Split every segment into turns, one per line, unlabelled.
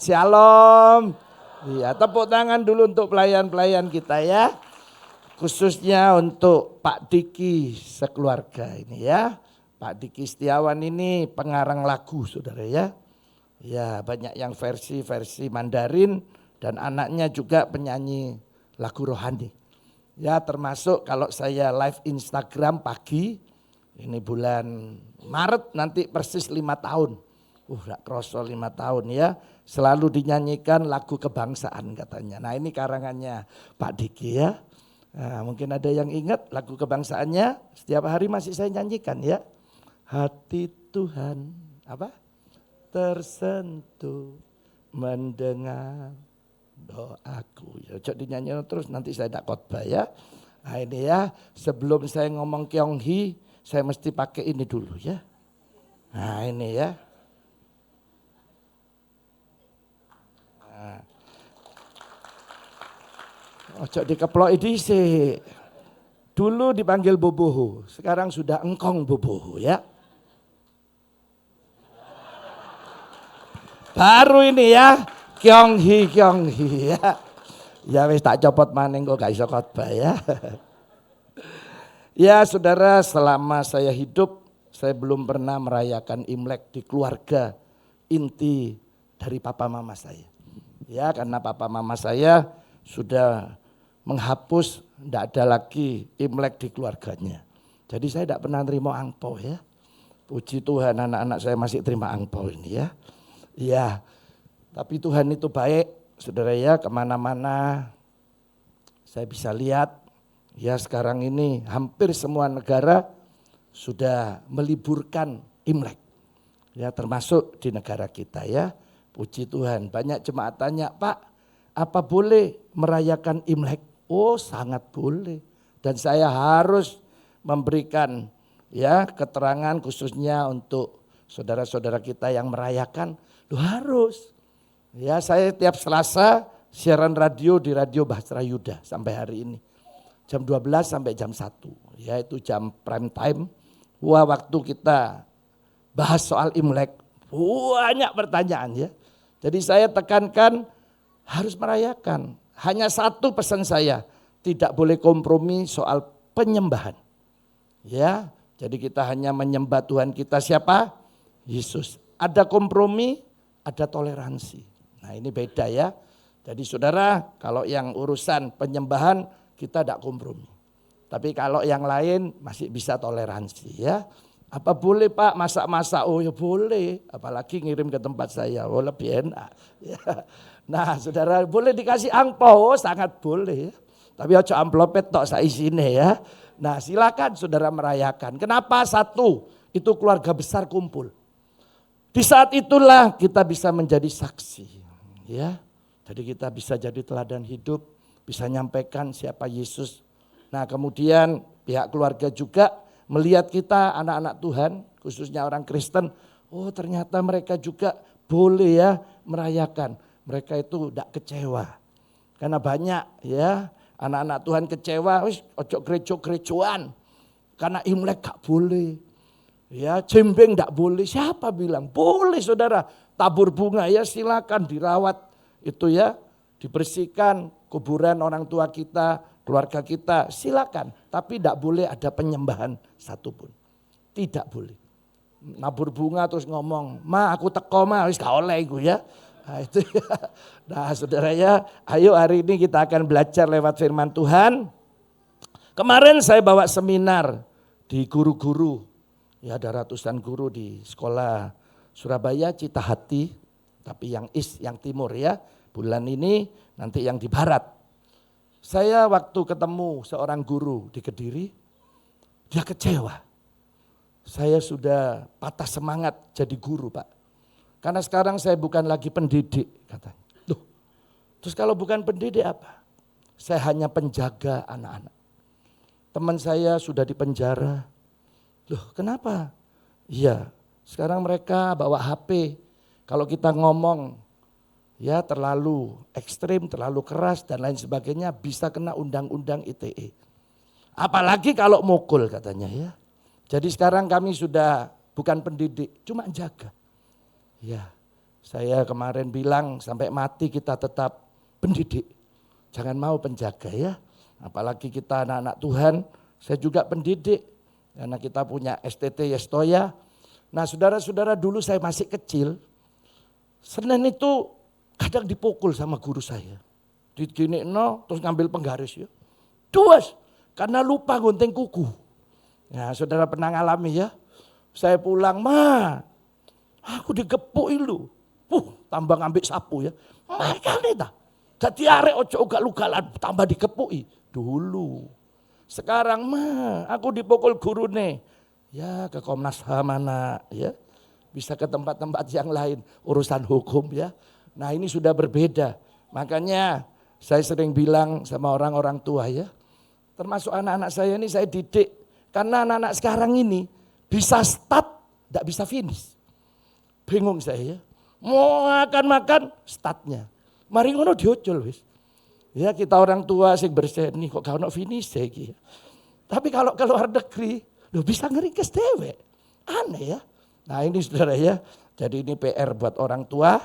Shalom. Iya, tepuk tangan dulu untuk pelayan-pelayan kita ya. Khususnya untuk Pak Diki sekeluarga ini ya. Pak Diki Setiawan ini pengarang lagu saudara ya. Ya banyak yang versi Mandarin dan anaknya juga penyanyi lagu rohani. Ya termasuk kalau saya live Instagram pagi, ini bulan Maret nanti persis 5 tahun. Gak kroso 5 tahun ya. Selalu dinyanyikan lagu kebangsaan katanya. Nah ini karangannya Pak Diki ya. Nah, mungkin ada yang ingat lagu kebangsaannya. Setiap hari masih saya nyanyikan ya. Hati Tuhan apa? Tersentuh mendengar doaku. Ya, coba dinyanyi terus nanti saya tak khotbah ya. Nah ini ya sebelum saya ngomong Kyonghi saya mesti pakai ini dulu ya. Nah ini ya. Ojo dikeplok dhisik. Dulu dipanggil Boboho, sekarang sudah engkong Boboho ya. Baru ini ya, Kyonghi ya. Ya wis tak copot maning kok gak iso khotbah ya. Ya saudara, selama saya hidup saya belum pernah merayakan Imlek di keluarga inti dari papa mama saya. Ya karena papa mama saya sudah menghapus, tidak ada lagi Imlek di keluarganya. Jadi saya tidak pernah terima angpau ya. Puji Tuhan anak-anak saya masih terima angpau ini ya. Ya, tapi Tuhan itu baik saudara ya, kemana-mana saya bisa lihat. Ya sekarang ini hampir semua negara sudah meliburkan Imlek. Ya termasuk di negara kita ya. Puji Tuhan, banyak jemaat tanya, Pak apa boleh merayakan Imlek? Oh sangat boleh. Dan saya harus memberikan ya keterangan khususnya untuk saudara-saudara kita yang merayakan. Loh harus. Ya saya tiap Selasa siaran radio di Radio Bahtera Yuda sampai hari ini. Jam 12 sampai jam 1. Ya itu jam prime time. Wah waktu kita bahas soal Imlek banyak pertanyaan ya. Jadi saya tekankan harus merayakan. Hanya satu pesan saya, tidak boleh kompromi soal penyembahan. Ya, jadi kita hanya menyembah Tuhan kita siapa? Yesus. Ada kompromi, ada toleransi. Nah ini beda ya. Jadi saudara, kalau yang urusan penyembahan kita tidak kompromi. Tapi kalau yang lain masih bisa toleransi ya. Apa boleh Pak masak-masak? Oh ya boleh, apalagi ngirim ke tempat saya, oh lebih enak. Ya. Nah saudara boleh dikasih angpau, sangat boleh. Tapi ojo amplopet tok saisine ya. Nah silakan saudara merayakan. Kenapa? Satu, itu keluarga besar kumpul. Di saat itulah kita bisa menjadi saksi. Ya, jadi kita bisa jadi teladan hidup, bisa nyampaikan siapa Yesus. Nah kemudian pihak keluarga juga melihat kita anak-anak Tuhan, khususnya orang Kristen. Oh ternyata mereka juga boleh ya merayakan. Mereka itu tidak kecewa. Karena banyak ya anak-anak Tuhan kecewa, wis ojo gerejo-gerejoan. Karena Imlek gak boleh. Ya jembeng gak boleh. Siapa bilang? Boleh saudara. Tabur bunga ya silakan dirawat. Itu ya dibersihkan kuburan orang tua kita, keluarga kita. Silakan. Tapi gak boleh ada penyembahan satupun. Tidak boleh. Nabur bunga terus ngomong, ma aku teko ma, wis gak oleh iku ya. Nah itu ya. Nah saudara ya, ayo hari ini kita akan belajar lewat firman Tuhan. Kemarin saya bawa seminar di guru-guru. Ya ada ratusan guru di sekolah Surabaya Citahati. Tapi yang timur ya. Bulan ini nanti yang di barat. Saya waktu ketemu seorang guru di Kediri. Dia kecewa. Saya sudah patah semangat jadi guru Pak. Karena sekarang saya bukan lagi pendidik katanya. Loh, terus kalau bukan pendidik apa? Saya hanya penjaga anak-anak. Teman saya sudah dipenjara. Loh kenapa? Iya sekarang mereka bawa HP. Kalau kita ngomong ya terlalu ekstrim, terlalu keras dan lain sebagainya bisa kena undang-undang ITE. Apalagi kalau mukul katanya ya. Jadi sekarang kami sudah bukan pendidik, cuma jaga. Ya, Saya kemarin bilang sampai mati kita tetap pendidik. Jangan mau penjaga ya. Apalagi kita anak-anak Tuhan, saya juga pendidik. Karena kita punya STT Yestoya. Nah saudara-saudara, dulu saya masih kecil, Senin itu kadang dipukul sama guru saya. Digini terus ngambil penggaris ya. Duas, karena lupa gunting kuku. Nah saudara pernah ngalami ya. Saya pulang, aku digepuk lu. Tambah ngambil sapu ya. Mereka nih dah. Jadi arek ojo ugal-ugalan tambah dikepui. Dulu. Sekarang aku dipukul guru nih. Ya ke Komnas HAM anak ya. Bisa ke tempat-tempat yang lain. Urusan hukum ya. Nah ini sudah berbeda. Makanya saya sering bilang sama orang-orang tua ya. Termasuk anak-anak saya ini saya didik. Karena anak-anak sekarang ini bisa start, tidak bisa finish. Bingung saya ya. Mau makan startnya. Mari ngono diocol wis. Ya kita orang tua sing berseni kok gak ono finish iki. Tapi kalau ke luar negeri, bisa ngeringkes dewek. Aneh ya. Nah ini saudara ya. Jadi ini PR buat orang tua.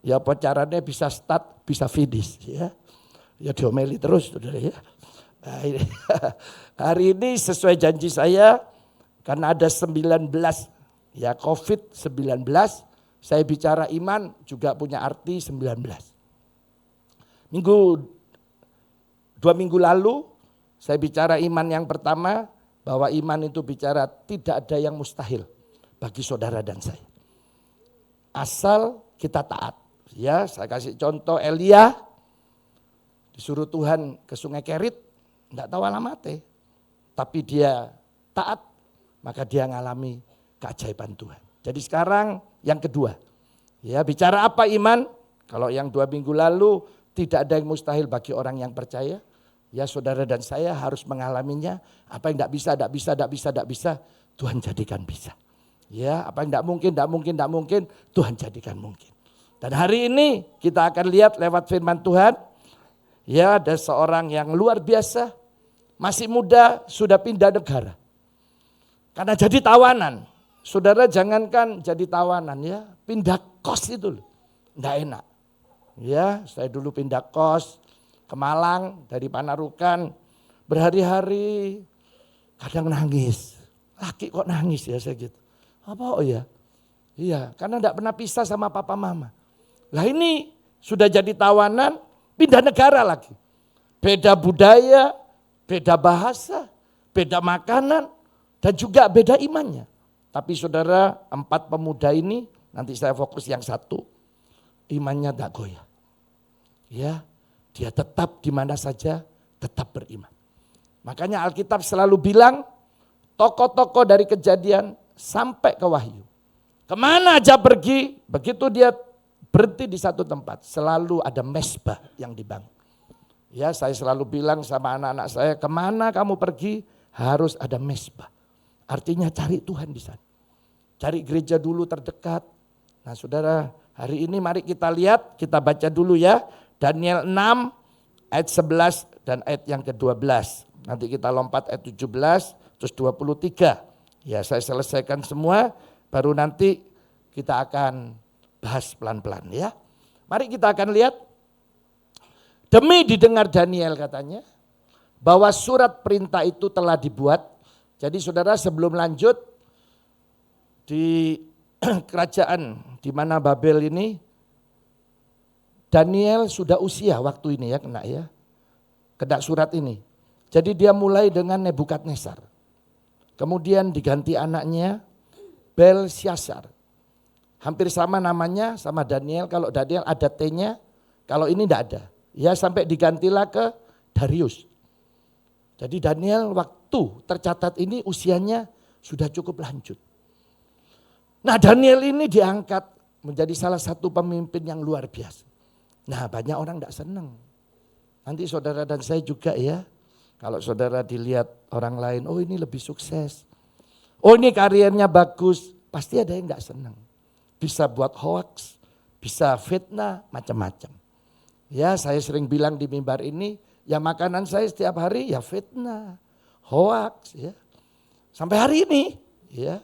Ya apa caranya bisa start, bisa finish ya. Ya diomeli terus saudara ya. Nah, ini, hari ini sesuai janji saya karena ada 19 ya COVID-19. Saya bicara iman juga punya arti 19. 2 minggu lalu saya bicara iman yang pertama, bahwa iman itu bicara tidak ada yang mustahil bagi saudara dan saya. Asal kita taat. Ya, saya kasih contoh Elia disuruh Tuhan ke Sungai Kerit, enggak tahu alamatnya. Tapi dia taat, maka dia ngalami keajaiban Tuhan. Jadi sekarang yang kedua, ya bicara apa iman? Kalau yang 2 minggu lalu tidak ada yang mustahil bagi orang yang percaya. Ya saudara dan saya harus mengalaminya. Apa yang tidak bisa, Tuhan jadikan bisa. Ya apa yang tidak mungkin, Tuhan jadikan mungkin. Dan hari ini kita akan lihat lewat firman Tuhan. Ya ada seorang yang luar biasa, masih muda sudah pindah negara. Karena jadi tawanan. Saudara jangankan jadi tawanan ya, pindah kos itu loh, enggak enak. Ya, saya dulu pindah kos ke Malang dari Panarukan, berhari-hari kadang nangis. Laki kok nangis ya saya gitu. Apa ya? Iya, karena enggak pernah pisah sama papa mama. Lah ini sudah jadi tawanan, pindah negara lagi. Beda budaya, beda bahasa, beda makanan, dan juga beda imannya. Tapi saudara 4 pemuda ini, nanti saya fokus yang satu, imannya tak goyah. Ya, dia tetap di mana saja, tetap beriman. Makanya Alkitab selalu bilang, tokoh-tokoh dari Kejadian sampai ke Wahyu. Kemana aja pergi, begitu dia berhenti di satu tempat, selalu ada mezbah yang dibangun. Ya, saya selalu bilang sama anak-anak saya, kemana kamu pergi harus ada mezbah. Artinya cari Tuhan di sana. Cari gereja dulu terdekat. Nah saudara, hari ini mari kita lihat, kita baca dulu ya. Daniel 6 ayat 11 dan ayat yang ke-12. Nanti kita lompat ayat 17 terus 23. Ya saya selesaikan semua, baru nanti kita akan bahas pelan-pelan ya. Mari kita akan lihat. Demi didengar Daniel katanya, bahwa surat perintah itu telah dibuat. Jadi saudara sebelum lanjut di kerajaan di mana Babel ini, Daniel sudah usia waktu ini ya kena surat ini. Jadi dia mulai dengan Nebukadnezar. Kemudian diganti anaknya Belsyazar. Hampir sama namanya sama Daniel, kalau Daniel ada T-nya, kalau ini tidak ada. Ya sampai digantilah ke Darius. Jadi Daniel waktu tercatat ini usianya sudah cukup lanjut. Nah Daniel ini diangkat menjadi salah satu pemimpin yang luar biasa. Nah banyak orang tidak senang. Nanti saudara dan saya juga ya. Kalau saudara dilihat orang lain, oh ini lebih sukses. Oh ini karirnya bagus. Pasti ada yang tidak senang. Bisa buat hoax, bisa fitnah, macam-macam. Ya saya sering bilang di mimbar ini, ya makanan saya setiap hari ya fitnah, hoax ya. Sampai hari ini ya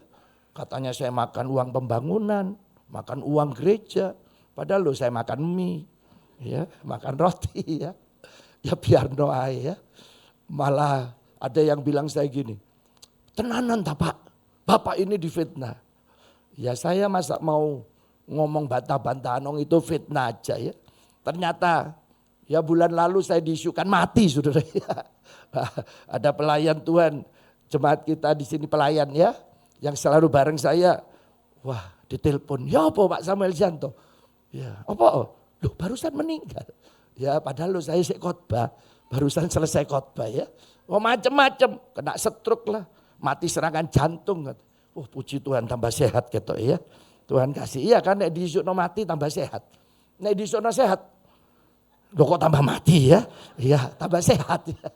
katanya saya makan uang pembangunan, makan uang gereja, Padahal lo saya makan mie, ya, makan roti ya. Ya biar doa ya. Malah ada yang bilang saya gini, tenanan tak Pak, Bapak ini difitnah. Ya saya masa mau ngomong bantah-bantahan itu fitnah aja ya. Ternyata ya bulan lalu saya diisukan mati saudara ya. Ada pelayan Tuhan, jemaat kita di sini pelayan ya, yang selalu bareng saya. Wah ditelepon, ya apa Pak Samuel Janto? Ya apa? Loh barusan meninggal. Ya padahal lo saya khotbah, barusan selesai khotbah ya. Oh macem-macem, kena stroke lah, mati serangan jantung. Oh puji Tuhan tambah sehat gitu ya. Tuhan kasih, iya kan nek diisukno mati tambah sehat. Nek diisukno sehat, loh kok tambah mati ya? Iya tambah sehat ya.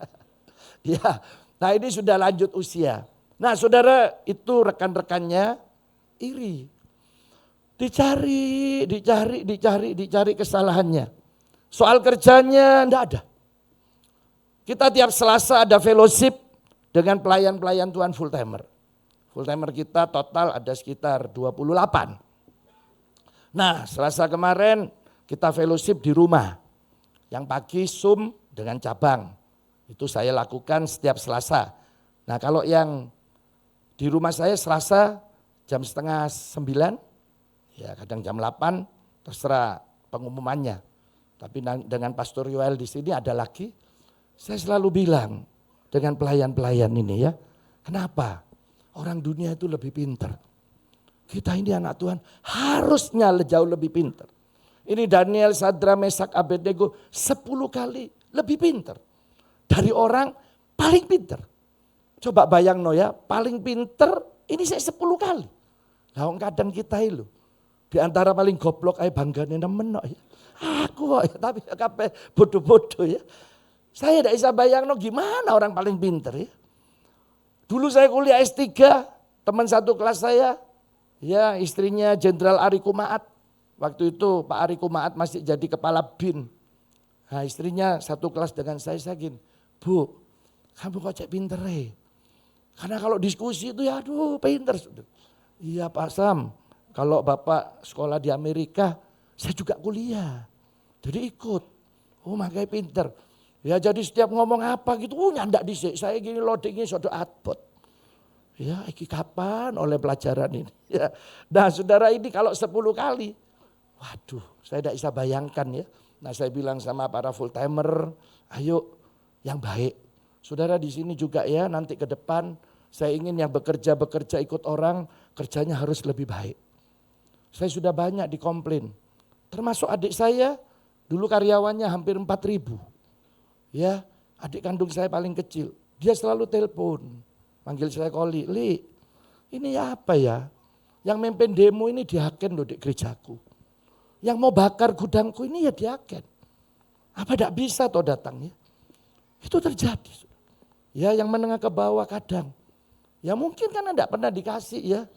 Ya, nah ini sudah lanjut usia. Nah saudara itu rekan-rekannya iri. Dicari kesalahannya. Soal kerjanya enggak ada. Kita tiap Selasa ada fellowship dengan pelayan-pelayan Tuhan full timer. Full timer kita total ada sekitar 28. Nah Selasa kemarin kita fellowship di rumah. Yang pagi Zoom dengan cabang. Itu saya lakukan setiap Selasa. Nah kalau yang di rumah saya Selasa jam 8:30, ya kadang jam 8, terserah pengumumannya. Tapi dengan Pastor Yoel di sini ada lagi, saya selalu bilang dengan pelayan-pelayan ini ya, kenapa orang dunia itu lebih pintar? Kita ini anak Tuhan harusnya jauh lebih pintar. Ini Daniel, Sadra, Mesak, Abednego 10 kali lebih pintar dari orang paling pintar. Coba bayang no ya, paling pintar ini saya 10 kali. Nah kadang kita itu di antara paling goblok aja banggane nemen ya. Aku kok ya, tapi kabeh bodoh-bodoh ya. Saya tidak bisa bayang no gimana orang paling pintar ya. Dulu saya kuliah S3, teman satu kelas saya, ya istrinya Jenderal Ari Kumaat. Waktu itu Pak Ari Kumaat masih jadi kepala BIN. Nah istrinya satu kelas dengan saya gini, Bu, kamu kok cek pinter ya? Karena kalau diskusi itu ya aduh pinter. Iya Pak Sam, kalau Bapak sekolah di Amerika, saya juga kuliah. Jadi ikut, oh makanya pinter. Ya jadi setiap ngomong apa gitu, nyandak disik. Saya gini loadingnya sudah adbot. Ya iki kapan oleh pelajaran ini. Ya. Nah saudara ini kalau 10 kali, waduh saya tidak bisa bayangkan ya. Nah saya bilang sama para full timer, ayo yang baik. Saudara di sini juga ya nanti ke depan saya ingin yang bekerja ikut orang, kerjanya harus lebih baik. Saya sudah banyak dikomplain, termasuk adik saya. Dulu karyawannya hampir 4.000. Ya, adik kandung saya paling kecil. Dia selalu telepon, manggil saya Koli, Li, ini apa ya? Yang memimpin demo ini diaken loh di gerejaku. Yang mau bakar gudangku ini ya diaken. Apa tidak bisa toh datangnya? Itu terjadi. Ya, yang menengah ke bawah kadang. Ya mungkin kan tidak pernah dikasih ya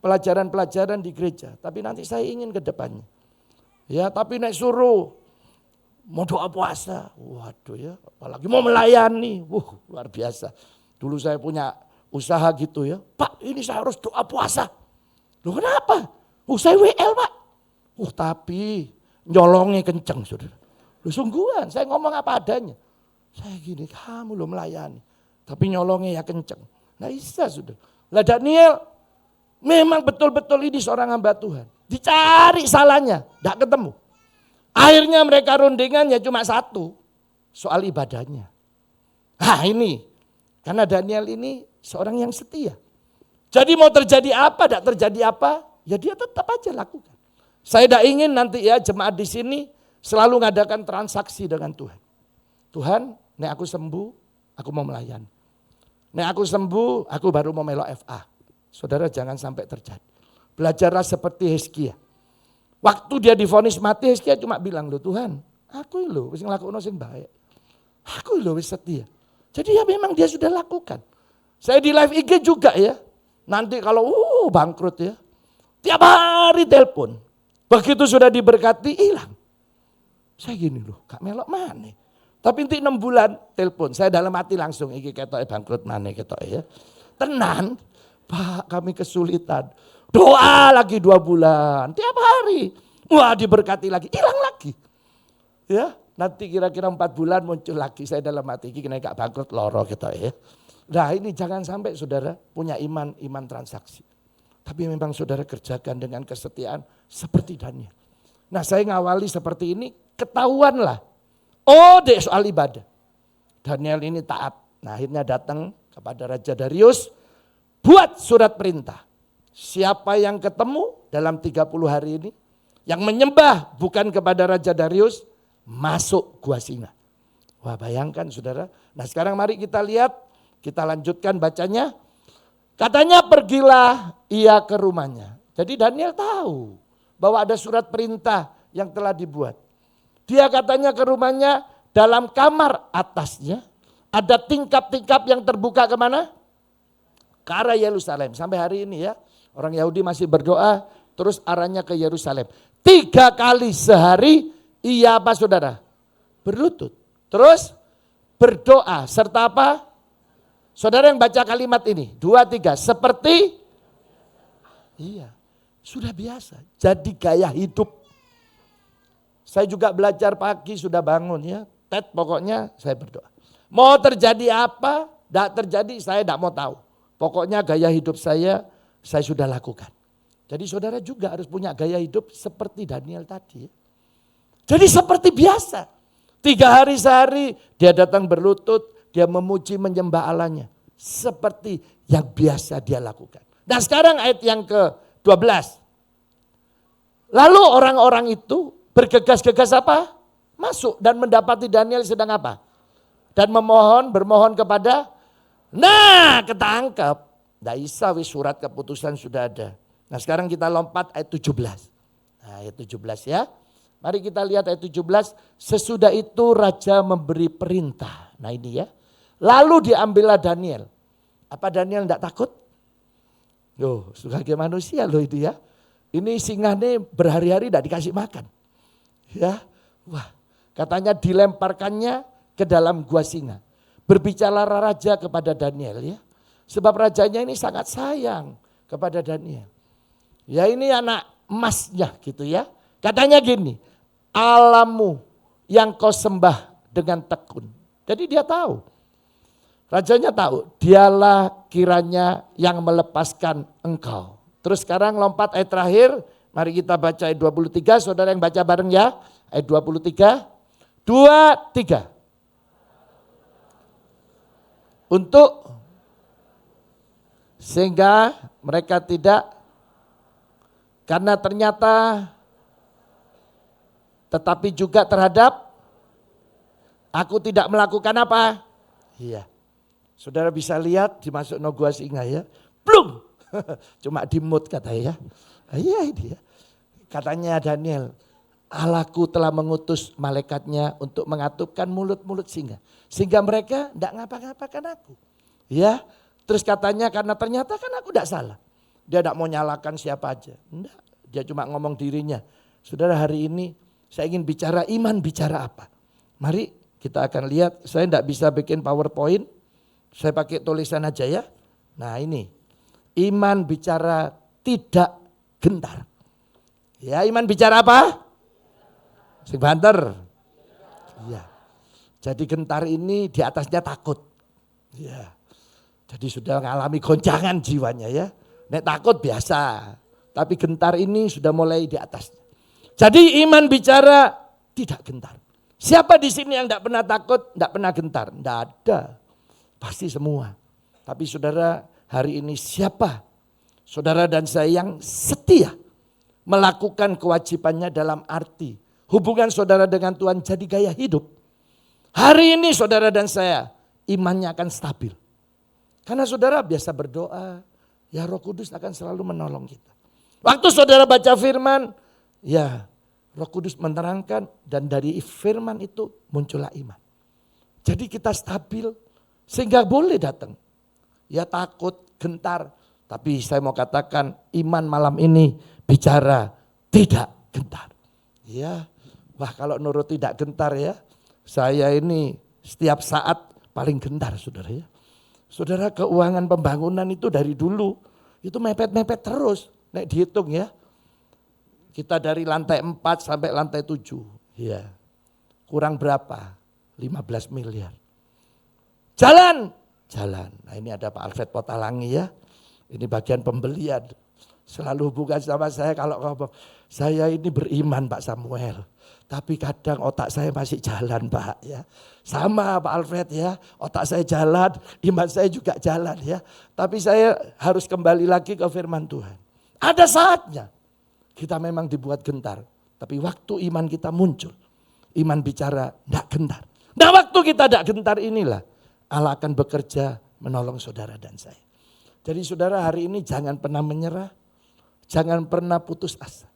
pelajaran-pelajaran di gereja. Tapi nanti saya ingin ke depannya. Ya tapi naik suruh mau doa puasa, waduh ya apalagi mau melayani, luar biasa. Dulu saya punya usaha gitu ya, Pak ini saya harus doa puasa. Loh kenapa? Saya WL Pak. Tapi nyolongnya kenceng saudara. Loh sungguhan saya ngomong apa adanya. Saya gini kamu lo melayani, tapi nyolongnya ya kenceng. Nah bisa sudah. Lah Daniel memang betul-betul ini seorang hamba Tuhan. Dicari salahnya, tidak ketemu. Akhirnya mereka rundingannya cuma satu, soal ibadahnya. Nah ini, karena Daniel ini seorang yang setia. Jadi mau terjadi apa, tidak terjadi apa, ya dia tetap aja lakukan. Saya tidak ingin nanti ya jemaat di sini selalu mengadakan transaksi dengan Tuhan. Tuhan, nek aku sembuh, aku mau melayani. Nek aku sembuh, aku baru mau melok FA. Saudara jangan sampai terjadi. Belajarlah seperti Hizkia. Waktu dia divonis mati, Hizkia cuma bilang, loh Tuhan, aku loh wis ngelakuin sing baik. Aku loh wis setia. Jadi ya memang dia sudah lakukan. Saya di live IG juga ya. Nanti kalau bangkrut ya. Tiap hari telepon. Begitu sudah diberkati hilang. Saya gini loh, gak melok mana. Tapi nanti 6 bulan telepon. Saya dalam hati langsung, iki ketoke bangkrut mana ketoke ya. Tenan, Pak kami kesulitan. Doa lagi 2 bulan, tiap hari. Wah, diberkati lagi, hilang lagi. Ya, nanti kira-kira 4 bulan muncul lagi. Saya dalam hati ini gak bangkrut loro gitu ya. Nah, ini jangan sampai saudara punya iman transaksi. Tapi memang saudara kerjakan dengan kesetiaan seperti Daniel. Nah, saya ngawali seperti ini, ketahuanlah. Oh, deh soal ibadah. Daniel ini taat. Nah, akhirnya datang kepada Raja Darius, buat surat perintah. Siapa yang ketemu dalam 30 hari ini, yang menyembah bukan kepada Raja Darius, masuk gua singa. Wah, bayangkan saudara. Nah, sekarang mari kita lihat, kita lanjutkan bacanya. Katanya pergilah ia ke rumahnya. Jadi Daniel tahu bahwa ada surat perintah yang telah dibuat. Dia katanya ke rumahnya, dalam kamar atasnya ada tingkap-tingkap yang terbuka kemana? Ke arah Yerusalem. Sampai hari ini ya, orang Yahudi masih berdoa terus arahnya ke Yerusalem. 3 kali sehari ia apa saudara? Berlutut. Terus berdoa serta apa? Saudara yang baca kalimat ini, 2, 3, seperti, iya, sudah biasa, jadi gaya hidup. Saya juga belajar pagi sudah bangun ya, pokoknya saya berdoa. Mau terjadi apa, tidak terjadi saya tidak mau tahu. Pokoknya gaya hidup saya sudah lakukan. Jadi saudara juga harus punya gaya hidup seperti Daniel tadi. Jadi seperti biasa, 3 hari sehari dia datang berlutut, dia memuji menyembah Allahnya. Seperti yang biasa dia lakukan. Nah sekarang ayat yang ke-12. Lalu orang-orang itu bergegas-gegas apa? Masuk dan mendapati Daniel sedang apa? Dan bermohon kepada, nah ketangkap. Tidak bisa surat keputusan sudah ada. Nah sekarang kita lompat ayat 17. Nah, ayat 17 ya. Mari kita lihat ayat 17. Sesudah itu raja memberi perintah. Nah ini ya. Lalu diambillah Daniel. Apa Daniel tidak takut? Loh, sebagai manusia loh itu ya. Ini singa nih berhari-hari tidak dikasih makan. Ya, wah, katanya dilemparkannya ke dalam gua singa. Berbicara raja kepada Daniel ya. Sebab rajanya ini sangat sayang kepada Daniel. Ya ini anak emasnya gitu ya. Katanya gini, Allahmu yang kau sembah dengan tekun. Jadi dia tahu. Rajanya tahu, dialah kiranya yang melepaskan engkau. Terus sekarang lompat ayat terakhir, mari kita baca ayat 23, saudara yang baca bareng ya. Ayat 23, 2, 3. Untuk sehingga mereka tidak, karena ternyata tetapi juga terhadap aku tidak melakukan apa? Iya. Saudara bisa lihat dimasuk no gua singa ya. Blum. Cuma dimut katanya ya. Iya ini ya. Katanya Daniel, Allahku telah mengutus malaikatnya untuk mengatupkan mulut-mulut singa. Sehingga mereka tidak ngapa-ngapakan aku. Ya. Terus katanya karena ternyata kan aku tidak salah. Dia tidak mau nyalakan siapa aja. Enggak. Dia cuma ngomong dirinya. Saudara hari ini saya ingin bicara iman, bicara apa? Mari kita akan lihat. Saya tidak bisa bikin PowerPoint. Saya pakai tulisan aja ya. Nah ini, iman bicara tidak gentar. Ya iman bicara apa? Sing banter. Iya. Jadi gentar ini di atasnya takut. Ya. Jadi sudah mengalami goncangan jiwanya ya. Nek takut biasa. Tapi gentar ini sudah mulai di atas. Jadi iman bicara tidak gentar. Siapa di sini yang tidak pernah takut, tidak pernah gentar? Tidak ada. Pasti semua. Tapi saudara hari ini siapa? Saudara dan saya yang setia melakukan kewajibannya dalam arti hubungan saudara dengan Tuhan jadi gaya hidup. Hari ini saudara dan saya imannya akan stabil. Karena saudara biasa berdoa, ya Roh Kudus akan selalu menolong kita. Waktu saudara baca firman, ya Roh Kudus menerangkan dan dari firman itu muncullah iman. Jadi kita stabil. Sehingga boleh datang. Ya takut, gentar. Tapi saya mau katakan iman malam ini bicara tidak gentar. Ya, wah kalau nurut tidak gentar ya. Saya ini setiap saat paling gentar saudara ya. Saudara keuangan pembangunan itu dari dulu. Itu mepet-mepet terus. Nek dihitung ya. Kita dari lantai 4 sampai lantai 7. Ya. Kurang berapa? 15 miliar. Jalan. Nah ini ada Pak Alfred Potalangi ya. Ini bagian pembelian. Selalu hubungan sama saya kalau ngomong, saya ini beriman Pak Samuel. Tapi kadang otak saya masih jalan Pak ya. Sama Pak Alfred ya, otak saya jalan, iman saya juga jalan ya. Tapi saya harus kembali lagi ke firman Tuhan. Ada saatnya kita memang dibuat gentar. Tapi waktu iman kita muncul, iman bicara tidak gentar. Nah waktu kita tidak gentar inilah Allah akan bekerja menolong saudara dan saya. Jadi saudara hari ini jangan pernah menyerah, jangan pernah putus asa.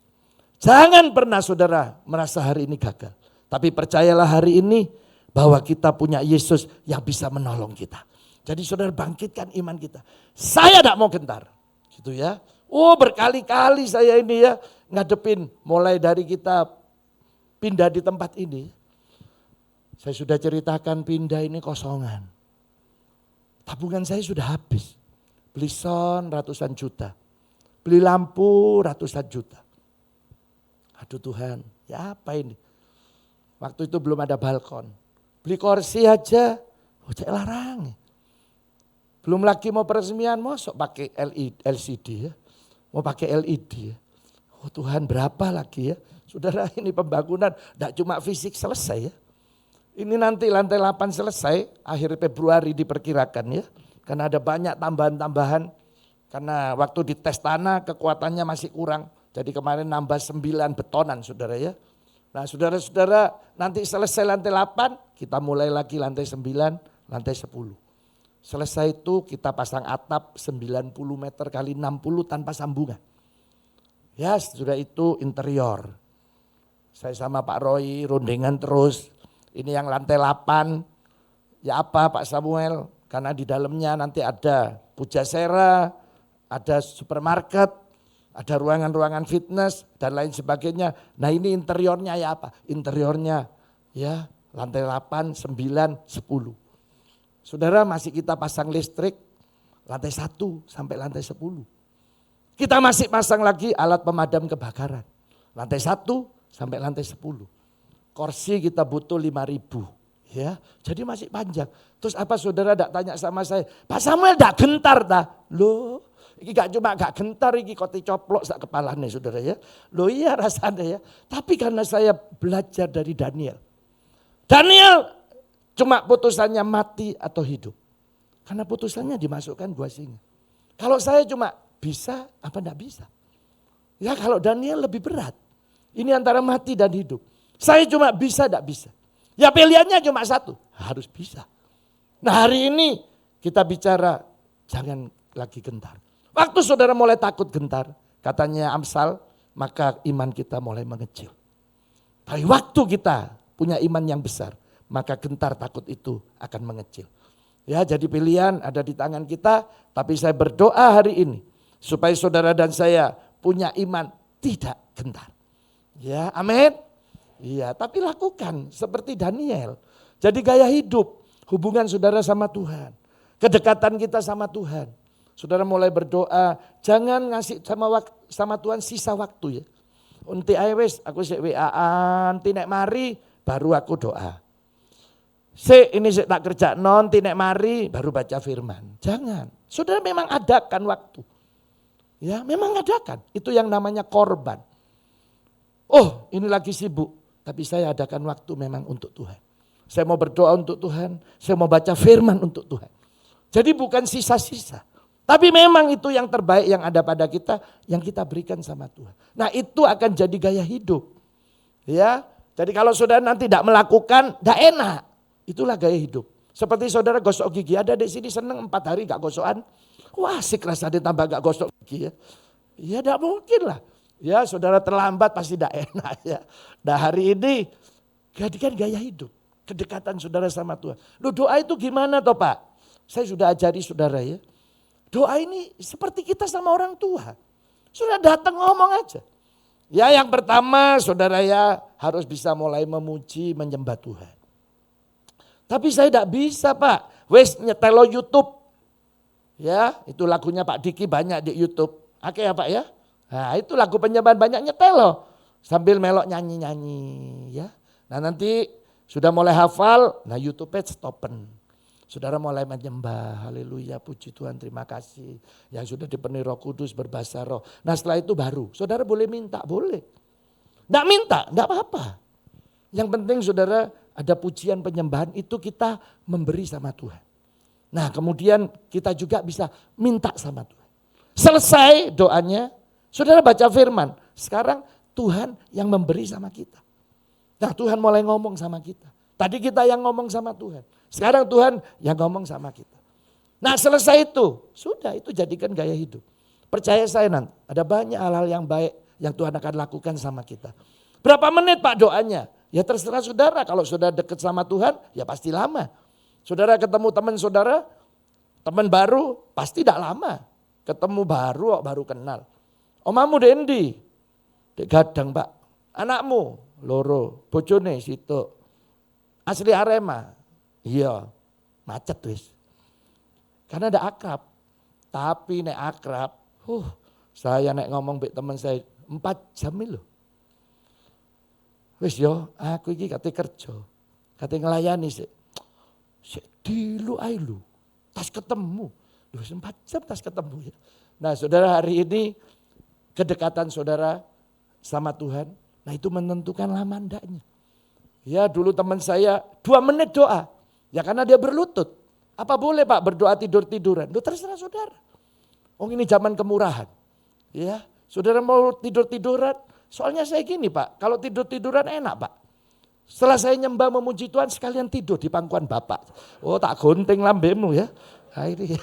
Jangan pernah saudara merasa hari ini gagal. Tapi percayalah hari ini bahwa kita punya Yesus yang bisa menolong kita. Jadi saudara bangkitkan iman kita. Saya tidak mau gentar. Gitu ya. Oh berkali-kali saya ini ya ngadepin mulai dari kita pindah di tempat ini. Saya sudah ceritakan pindah ini kosongan. Tabungan saya sudah habis. Beli sound ratusan juta. Beli lampu ratusan juta. Aduh Tuhan, ya apa ini? Waktu itu belum ada balkon. Beli kursi aja, cek larang. Belum lagi mau peresmian, mau sok pakai LCD ya. Mau pakai LED ya. Oh Tuhan berapa lagi ya? Saudara ini pembangunan tidak cuma fisik selesai ya. Ini nanti lantai 8 selesai, akhir Februari diperkirakan ya. Karena ada banyak tambahan-tambahan. Karena waktu dites tanah kekuatannya masih kurang. Jadi kemarin nambah 9 betonan saudara ya. Nah saudara-saudara nanti selesai lantai 8 kita mulai lagi lantai 9, lantai 10. Selesai itu kita pasang atap 90 meter kali 60 tanpa sambungan. Ya sudah itu interior. Saya sama Pak Roy rondengan terus. Ini yang lantai 8. Ya apa Pak Samuel? Karena di dalamnya nanti ada pujasera, ada supermarket, ada ruangan-ruangan fitness dan lain sebagainya. Nah ini interiornya ya apa? Interiornya ya lantai 8, 9, 10. Saudara masih kita pasang listrik lantai 1 sampai lantai 10. Kita masih pasang lagi alat pemadam kebakaran. Lantai 1 sampai lantai 10. Kursi kita butuh 5.000. Ya, jadi masih panjang. Terus apa saudara tidak tanya sama saya, Pak Samuel tidak gentar dah. Loh, ini gak cuma gak gentar, ini kok dicoplok sak kepalanya saudara ya. Loh iya rasanya ya. Tapi karena saya belajar dari Daniel. Daniel cuma putusannya mati atau hidup. Karena putusannya dimasukkan gua singa. Kalau saya cuma bisa apa enggak bisa. Ya kalau Daniel lebih berat. Ini antara mati dan hidup. Saya cuma bisa enggak bisa. Ya pilihannya cuma satu, harus bisa. Nah hari ini kita bicara jangan lagi gentar. Waktu saudara mulai takut gentar, katanya Amsal, maka iman kita mulai mengecil. Tapi waktu kita punya iman yang besar, maka gentar takut itu akan mengecil. Ya jadi pilihan ada di tangan kita, tapi saya berdoa hari ini supaya saudara dan saya punya iman tidak gentar. Ya amin. Iya, tapi lakukan seperti Daniel. Jadi gaya hidup, hubungan saudara sama Tuhan. Kedekatan kita sama Tuhan. Saudara mulai berdoa, jangan ngasih sama Tuhan sisa waktu ya. Unti wis aku sik WA-an, nek mari baru aku doa. Ini sik tak kerja nanti nek mari baru baca firman. Jangan. Saudara memang adakan waktu. Ya, memang adakan. Itu yang namanya korban. Oh, ini lagi sibuk. Tapi saya adakan waktu memang untuk Tuhan. Saya mau berdoa untuk Tuhan. Saya mau baca firman untuk Tuhan. Jadi bukan sisa-sisa. Tapi memang itu yang terbaik yang ada pada kita. Yang kita berikan sama Tuhan. Nah itu akan jadi gaya hidup. Ya, jadi kalau saudara nanti tidak melakukan, tidak enak. Itulah gaya hidup. Seperti saudara gosok gigi. Ada di sini senang 4 hari gak gosokan. Wah asik rasanya tambah gak gosok gigi ya. Ya tidak mungkin lah. Ya saudara terlambat pasti tidak enak ya. Nah hari ini jadikan gaya hidup. Kedekatan saudara sama Tuhan. Loh doa itu gimana toh Pak? Saya sudah ajari saudara ya. Doa ini seperti kita sama orang tua. Sudah datang ngomong aja. Ya yang pertama saudara ya harus bisa mulai memuji menyembah Tuhan. Tapi saya tidak bisa Pak. Wes nyetelo YouTube. Ya itu lagunya Pak Diki banyak di YouTube. Oke ya Pak ya. Nah itu lagu penyembahan banyak nyetel loh. Sambil melok nyanyi-nyanyi ya. Nah nanti sudah mulai hafal, nah YouTube-nya stopen. Saudara mulai menyembah, haleluya, puji Tuhan, terima kasih. Yang sudah dipenuhi Roh Kudus berbahasa roh. Nah setelah itu baru, saudara boleh minta, boleh. Nggak minta, nggak apa-apa. Yang penting saudara ada pujian penyembahan itu kita memberi sama Tuhan. Nah kemudian kita juga bisa minta sama Tuhan. Selesai doanya, saudara baca firman. Sekarang Tuhan yang memberi sama kita. Nah Tuhan mulai ngomong sama kita. Tadi kita yang ngomong sama Tuhan. Sekarang Tuhan yang ngomong sama kita. Nah selesai itu, sudah itu jadikan gaya hidup. Percaya saya nanti ada banyak hal-hal yang baik yang Tuhan akan lakukan sama kita. Berapa menit Pak doanya? Ya terserah saudara, kalau saudara dekat sama Tuhan ya pasti lama. Saudara ketemu teman saudara, teman baru pasti tidak lama. Ketemu baru kenal. Omamu Dendi, dek gadang Pak, anakmu loro, bojone situ, asli Arema, iya macet wis. Karena ada akrab, tapi nek akrab, saya nek ngomong bik teman saya 4 jam loh. Wis yo, aku iki kate kerja, kate ngelayani sik. Sik dilu ae lu, tas ketemu. Wis 4 jam tas ketemu ya. Nah saudara hari ini kedekatan saudara sama Tuhan, nah itu menentukan lama ndaknya. Ya dulu teman saya 2 menit doa, ya karena dia berlutut. Apa boleh Pak berdoa tidur-tiduran? Loh terserah saudara. Oh ini zaman kemurahan. Ya, saudara mau tidur-tiduran, soalnya saya gini Pak, kalau tidur-tiduran enak Pak. Setelah saya nyembah memuji Tuhan sekalian tidur di pangkuan Bapak. Oh tak gunting lambemu ya. Nah, ini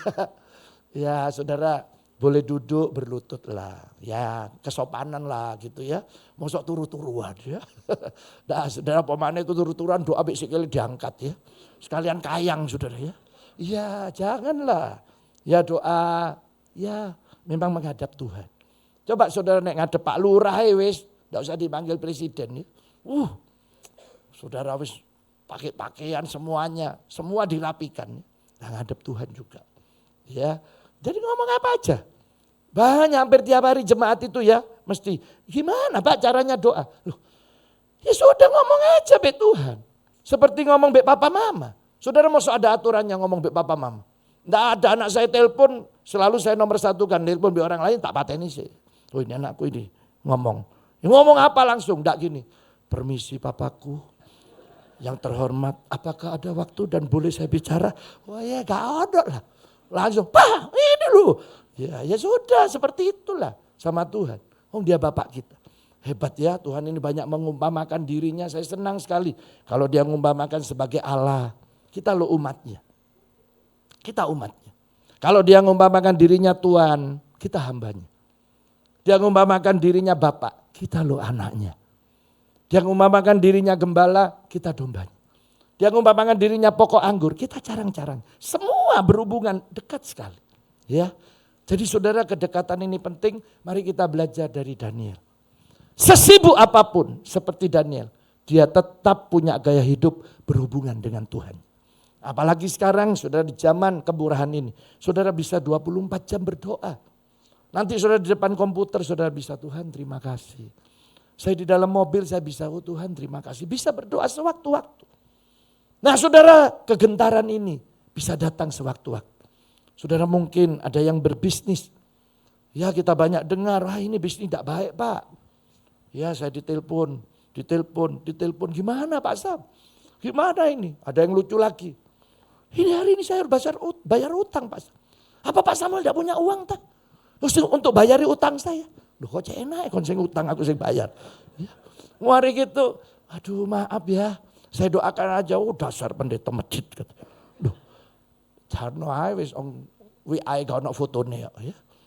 ya saudara boleh duduk berlutut lah. Ya kesopanan lah gitu ya. Mosok turu-turuan ya. Nah saudara pemane itu turu-turuan doa sekali diangkat ya. Sekalian kayang saudara ya. Ya janganlah. Ya doa ya memang menghadap Tuhan. Coba saudara nek ngadep Pak Lurah wis, enggak usah dipanggil presiden ya. Saudara wis pakai pakaian semuanya, semua dirapikan. Nah ngadep Tuhan juga. Ya. Jadi ngomong apa aja. Banyak hampir tiap hari jemaat itu ya mesti gimana Pak caranya doa. Loh, ya sudah ngomong aja be Tuhan. Seperti ngomong be papa mama. Saudara mau ada aturannya ngomong be papa mama. Nggak ada anak saya telepon selalu saya nomor 1 kan. Telepon be orang lain tak pateni sih. Oh ini anakku ini ngomong. Ya, ngomong apa langsung? Nggak gini. Permisi papaku yang terhormat. Apakah ada waktu dan boleh saya bicara? Wah ya gak ada lah. Langsung Pak ini loh. Ya sudah seperti itulah sama Tuhan. Oh dia Bapak kita. Hebat ya Tuhan ini banyak mengumpamakan dirinya. Saya senang sekali kalau dia mengumpamakan sebagai Allah. Kita lo umatnya. Kita umatnya. Kalau dia mengumpamakan dirinya Tuhan, kita hambanya. Dia mengumpamakan dirinya Bapak, kita lo anaknya. Dia mengumpamakan dirinya gembala, kita dombanya. Dia mengumpamakan dirinya pokok anggur, kita carang-carang. Semua berhubungan dekat sekali. Ya. Jadi saudara kedekatan ini penting, mari kita belajar dari Daniel. Sesibuk apapun seperti Daniel, dia tetap punya gaya hidup berhubungan dengan Tuhan. Apalagi sekarang saudara di zaman kemurahan ini, saudara bisa 24 jam berdoa. Nanti saudara di depan komputer saudara bisa Tuhan terima kasih. Saya di dalam mobil saya bisa Tuhan terima kasih. Bisa berdoa sewaktu-waktu. Nah saudara kegentaran ini bisa datang sewaktu-waktu. Saudara mungkin ada yang berbisnis. Ya kita banyak dengar, ini bisnis tidak baik Pak. Ya saya ditelepon. Gimana Pak Sam? Gimana ini? Ada yang lucu lagi. Ini hari ini saya harus bayar utang Pak Sam. Apa Pak Samuel tidak punya uang tak? Untuk bayari utang saya. Loh kok enak kon sing utang aku sing bayar. Ya. Mari gitu, aduh maaf ya. Saya doakan aja, dasar pendeta masjid. Loh, jarno ae wis WA gak ono fotone ya.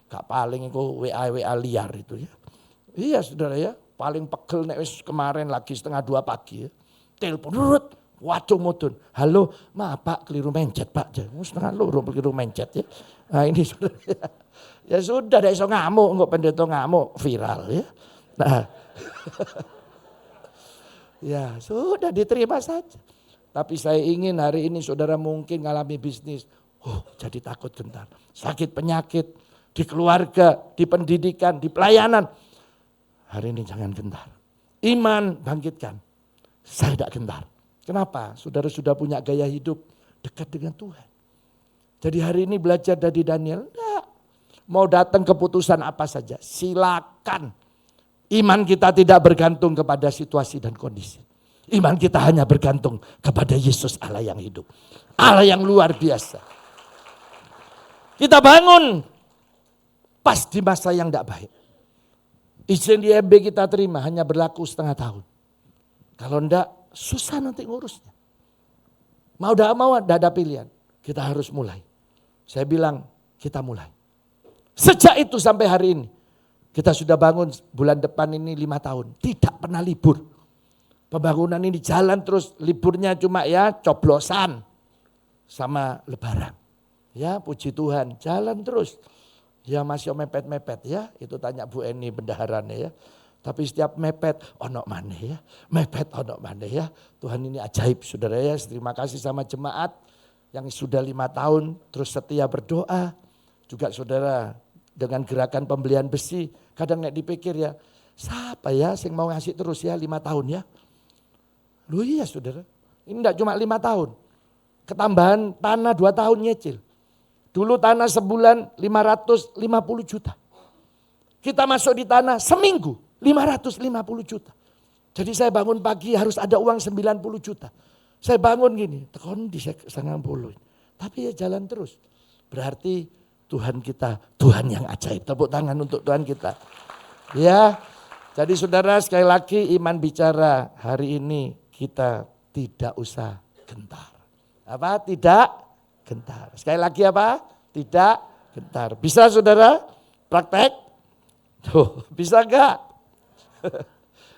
Gak paling iku WA liar itu ya. Iya saudara ya, paling pegel nek wis kemarin lagi 1:30 pagi ya. Telepon rut, waduh mudun. Halo, maaf Pak keliru mencet Pak. Wis 1:30 keliru mencet ya. Nah ini saudara ya. Ya sudah, dah iso ngamuk, kok pendeta ngamuk viral ya. Nah, ya sudah diterima saja. Tapi saya ingin hari ini saudara mungkin ngalami bisnis, jadi takut gentar. Sakit penyakit, di keluarga, di pendidikan, di pelayanan. Hari ini jangan gentar. Iman bangkitkan. Saya tidak gentar. Kenapa? Saudara sudah punya gaya hidup dekat dengan Tuhan. Jadi hari ini belajar dari Daniel, enggak. Mau datang keputusan apa saja, silakan. Iman kita tidak bergantung kepada situasi dan kondisi. Iman kita hanya bergantung kepada Yesus Allah yang hidup. Allah yang luar biasa. Kita bangun pas di masa yang tidak baik. Izin di IMB kita terima hanya berlaku setengah tahun. Kalau enggak susah nanti ngurusnya. Mau tidak ada pilihan. Kita harus mulai. Saya bilang kita mulai. Sejak itu sampai hari ini. Kita sudah bangun bulan depan ini 5 tahun. Tidak pernah libur. Pembangunan ini jalan terus, liburnya cuma ya coblosan sama lebaran. Ya puji Tuhan, jalan terus. Ya masih mepet-mepet ya, itu tanya Bu Eni bendaharanya ya. Tapi setiap mepet, ono maneh ya, mepet ono maneh ya. Tuhan ini ajaib saudara ya, terima kasih sama jemaat yang sudah 5 tahun terus setia berdoa. Juga saudara dengan gerakan pembelian besi, kadang nek dipikir ya, siapa ya yang mau ngasih terus ya 5 tahun ya. Loh iya saudara, ini enggak cuma 5 tahun. Ketambahan tanah 2 tahun nyicil. Dulu tanah sebulan 550 juta. Kita masuk di tanah seminggu 550 juta. Jadi saya bangun pagi harus ada uang 90 juta. Saya bangun gini, tekon di 90. Tapi ya jalan terus. Berarti Tuhan kita, Tuhan yang ajaib. Tepuk tangan untuk Tuhan kita. Ya, jadi saudara sekali lagi iman bicara hari ini. Kita tidak usah gentar. Apa? Tidak gentar. Sekali lagi apa? Tidak gentar. Bisa saudara praktek? Tuh, bisa enggak?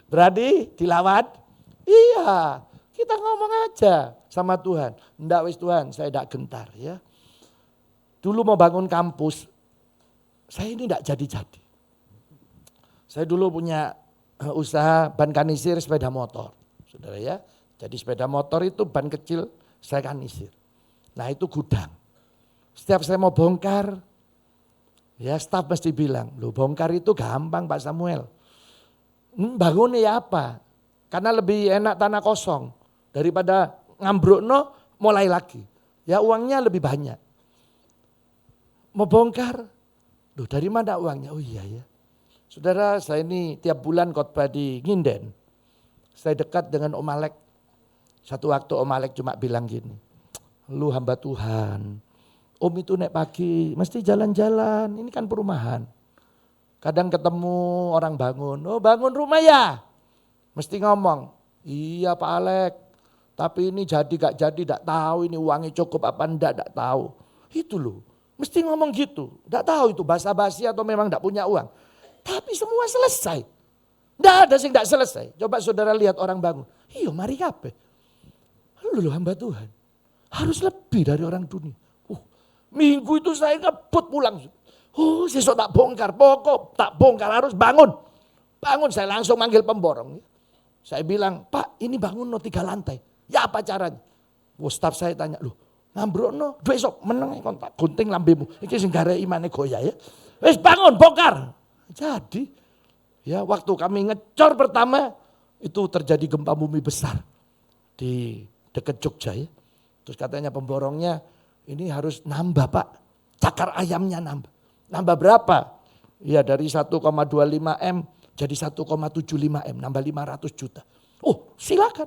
Berani dilawan? Iya, kita ngomong aja sama Tuhan. Enggak wis Tuhan, saya tidak gentar ya. Dulu mau bangun kampus, saya ini enggak jadi-jadi. Saya dulu punya usaha ban kanisir sepeda motor. Saudara ya, jadi sepeda motor itu ban kecil saya kanisir. Nah itu gudang. Setiap saya mau bongkar, ya staf mesti bilang, loh bongkar itu gampang Pak Samuel. Bangunnya ya apa? Karena lebih enak tanah kosong daripada ngambrukno mulai lagi. Ya uangnya lebih banyak. Mau bongkar, loh dari mana uangnya? Oh iya ya. Saudara saya ini tiap bulan khotbah di Nginden. Saya dekat dengan Om Alek. Satu waktu Om Alek cuma bilang gini, lu hamba Tuhan. Om itu naik pagi mesti jalan-jalan, ini kan perumahan. Kadang ketemu orang bangun, oh bangun rumah ya. Mesti ngomong, iya Pak Alek. Tapi ini jadi gak jadi gak tahu ini uangnya cukup apa enggak tahu. Itu loh, mesti ngomong gitu. Gak tahu itu basa-basi atau memang gak punya uang. Tapi semua selesai. Tidak ada sih tidak selesai. Coba saudara lihat orang bangun. Iya mari kape. Lu hamba Tuhan. Harus lebih dari orang dunia. Minggu itu saya ngebut pulang. Sesok tak bongkar. Pokok tak bongkar harus bangun. Bangun saya langsung manggil pemborong. Saya bilang Pak ini bangun no 3 lantai. Ya apa caranya? Staf saya tanya loh. Ngambruk no. Besok meneng kontak gunting lambemu. Ini singgara imane goya ya. Wes bangun bongkar. Jadi. Ya, waktu kami ngecor pertama itu terjadi gempa bumi besar di dekat Jogja ya. Terus katanya pemborongnya ini harus nambah Pak, cakar ayamnya nambah. Nambah berapa? Ya dari 1,25 M jadi 1,75 M, nambah 500 juta. Oh silakan,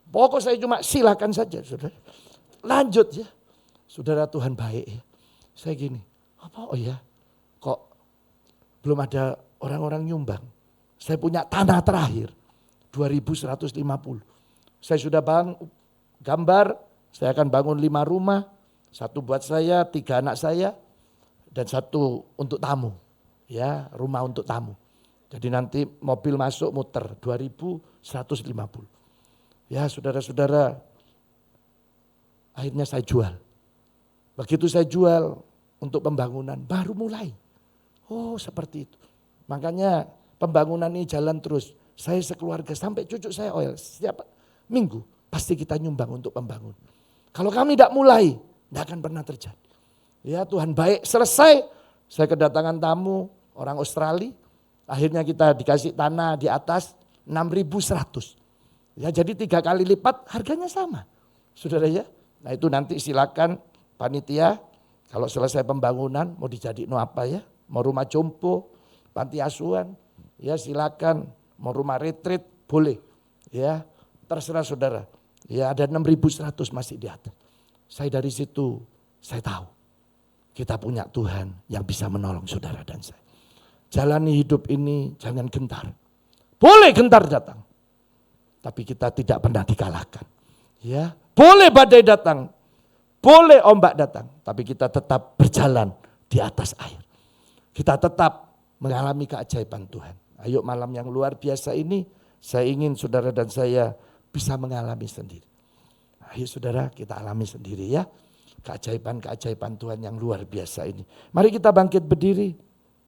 pokok saya cuma silakan saja saudara. Lanjut ya, saudara Tuhan baik ya. Saya gini, apa oh ya kok belum ada orang-orang nyumbang. Saya punya tanah terakhir 2150. Saya sudah gambar, saya akan bangun 5 rumah. 1 buat saya, 3 anak saya dan 1 untuk tamu. Ya, rumah untuk tamu. Jadi nanti mobil masuk muter 2150. Ya, saudara-saudara, akhirnya saya jual. Begitu saya jual untuk pembangunan baru mulai. Oh, seperti itu. Makanya pembangunan ini jalan terus. Saya sekeluarga sampai cucu saya oil setiap minggu pasti kita nyumbang untuk pembangun. Kalau kami tidak mulai, tidak akan pernah terjadi. Ya Tuhan baik, selesai Saya kedatangan tamu orang Australia, akhirnya kita dikasih tanah di atas 6.100. Ya jadi 3 kali lipat harganya sama. Saudara ya. Nah itu nanti silakan panitia kalau selesai pembangunan mau dijadiin apa ya. Mau rumah jompo, panti asuhan, ya silakan. Mau rumah retreat boleh. Ya terserah saudara. Ya ada 6.100 masih di atas. Saya dari situ saya tahu kita punya Tuhan yang bisa menolong saudara dan saya. Jalani hidup ini jangan gentar. Boleh gentar datang. Tapi kita tidak pernah dikalahkan. Ya, boleh badai datang. Boleh ombak datang. Tapi kita tetap berjalan di atas air. Kita tetap mengalami keajaiban Tuhan. Ayo malam yang luar biasa ini saya ingin saudara dan saya bisa mengalami sendiri. Ayo saudara kita alami sendiri ya. Keajaiban-keajaiban Tuhan yang luar biasa ini. Mari kita bangkit berdiri.